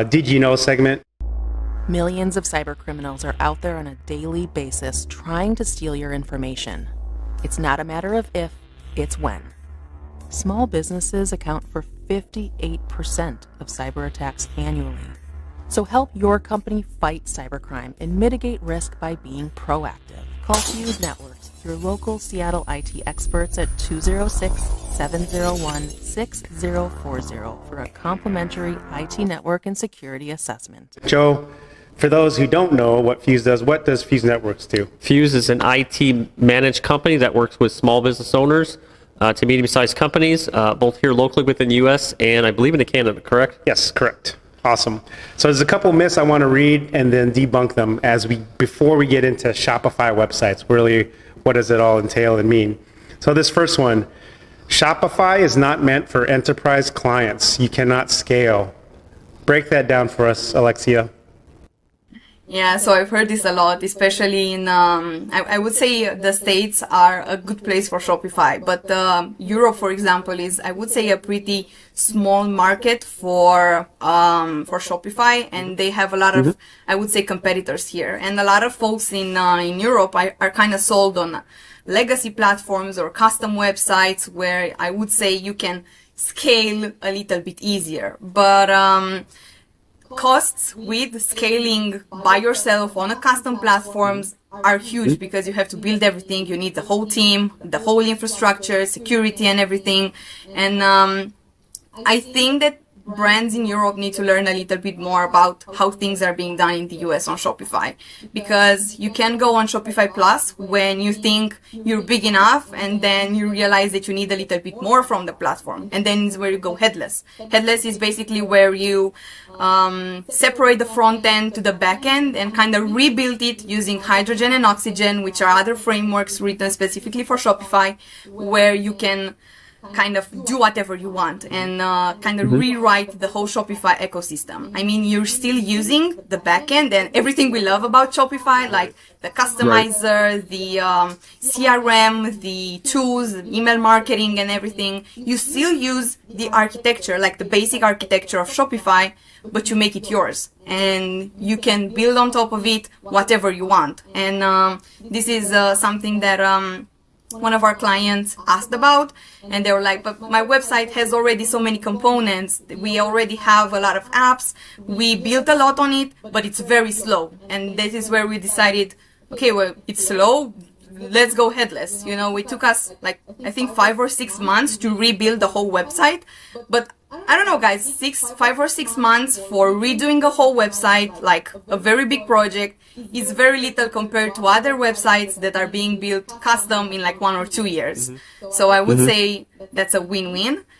Did you know segment. Millions of cybercriminals are out there on a daily basis trying to steal your information. It's not a matter of if, it's when. Small businesses account for 58% of cyber attacks annually. So help your company fight cybercrime and mitigate risk by being proactive. Call Fuse Networks, your local Seattle IT experts at 206-701-6040 for a complimentary IT network and security assessment. Joe, for those who don't know what Fuse does, what does Fuse Networks do? Fuse is an IT managed company that works with small business owners to medium-sized companies, both here locally within the U.S. and I believe in Canada, correct? Yes, correct. Awesome. So there's a couple myths I want to read and then debunk them before we get into Shopify websites. Really, what does it all entail and mean? So this first one, Shopify is not meant for enterprise clients. You cannot scale. Break that down for us, Alexia. Yeah, so I've heard this a lot, especially in, I would say the States are a good place for Shopify, but Europe, for example, is, I would say, a pretty small market for Shopify, and they have a lot of, I would say, competitors here. And a lot of folks in Europe are kind of sold on legacy platforms or custom websites where I would say you can scale a little bit easier. But costs with scaling by yourself on a custom platforms are huge because you have to build everything. You need the whole team, the whole infrastructure, security and everything. And I think that brands in Europe need to learn a little bit more about how things are being done in the US on Shopify, because you can go on Shopify Plus when you think you're big enough and then you realize that you need a little bit more from the platform, and then is where you go headless. Headless is basically where you separate the front end to the back end and kind of rebuild it using Hydrogen and Oxygen, which are other frameworks written specifically for Shopify, where you can kind of do whatever you want and kind of rewrite the whole Shopify ecosystem. I mean, you're still using the backend and everything we love about Shopify, like the customizer, the CRM, the tools, email marketing and everything. You still use the architecture, like the basic architecture of Shopify, but you make it yours and you can build on top of it whatever you want. And this is something that one of our clients asked about, and they were like, but my website has already so many components. We already have a lot of apps. We built a lot on it, but it's very slow. And this is where we decided, okay, well, it's slow. Let's go headless. You know, it took us like, I think 5 or 6 months to rebuild the whole website. But I don't know, guys, 5 or 6 months for redoing a whole website, like a very big project, is very little compared to other websites that are being built custom in like 1 or 2 years. So I would say that's a win-win.